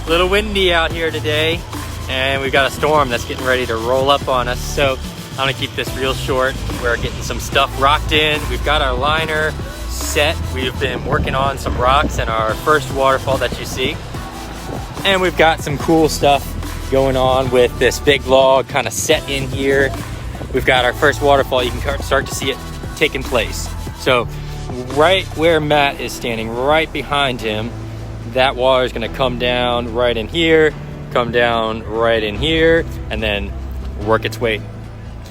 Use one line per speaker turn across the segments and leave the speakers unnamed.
little windy out here today, and we've got a storm that's getting ready to roll up on us. So I'm gonna keep this real short. We're getting some stuff rocked in. We've got our liner set. We've been working on some rocks in our first waterfall that you see. And we've got some cool stuff going on with this big log kind of set in here. We've got our first waterfall. You can start to see it taking place. So right where Matt is standing, right behind him, that water is going to come down right in here, come down right in here, and then work its way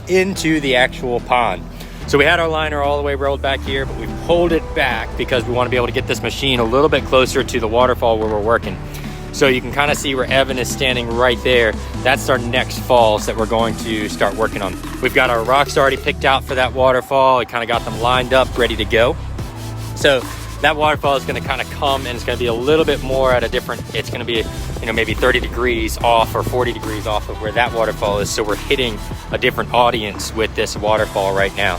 into the actual pond. So we had our liner all the way rolled back here, but we've pulled it back because we want to be able to get this machine a little bit closer to the waterfall where we're working. So you can kind of see where Evan is standing right there. That's our next falls that we're going to start working on. We've got our rocks already picked out for that waterfall. We kind of got them lined up, ready to go. So that waterfall is going to kind of come, and it's going to be a little bit more at a different, it's going to be, you know, maybe 30 degrees off or 40 degrees off of where that waterfall is. So we're hitting a different audience with this waterfall right now.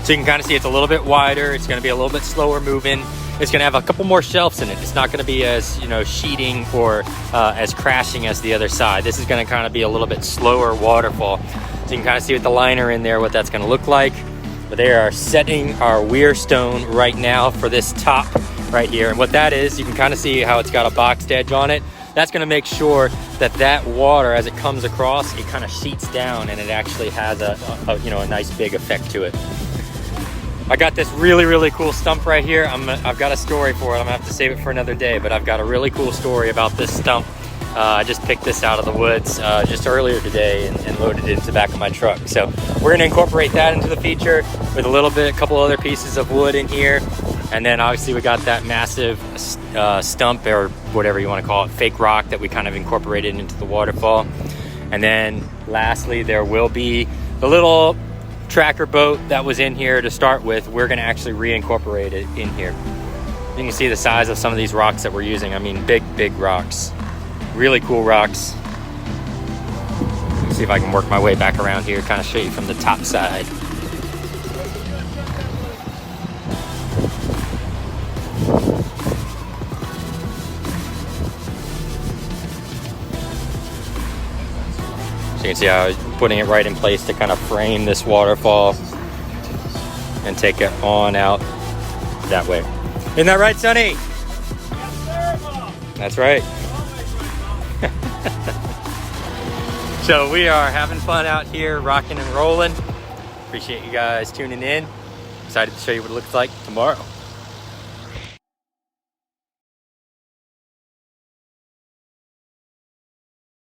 So you can kind of see it's a little bit wider. It's going to be a little bit slower moving. It's going to have a couple more shelves in it. It's not going to be as, you know, sheeting or as crashing as the other side. This is going to kind of be a little bit slower waterfall. So you can kind of see with the liner in there what that's going to look like. But they are setting our weir stone right now for this top right here. And what that is, you can kind of see how it's got a boxed edge on it. That's going to make sure that that water, as it comes across, it kind of sheets down and it actually has a you know, a nice big effect to it. I got this really cool stump right here. I've got a story for it. I'm gonna have to save it for another day, but I've got a really cool story about this stump. I just picked this out of the woods just earlier today and loaded it into the back of my truck. So we're gonna incorporate that into the feature with a couple other pieces of wood in here. And then obviously we got that massive stump, or whatever you wanna call it, fake rock that we kind of incorporated into the waterfall. And then lastly, there will be the little tracker boat that was in here to start with. We're going to actually reincorporate it in here. You can see the size of some of these rocks that we're using. I mean, big rocks, really cool rocks. Let's see if I can work my way back around here, kind of show you from the top side. So you can see how I was putting it right in place to kind of frame this waterfall and take it on out that way. Isn't that right, Sonny?
Yes, sir, Mom.
That's right. So we are having fun out here, rocking and rolling. Appreciate you guys tuning in. Excited to show you what it looks like tomorrow.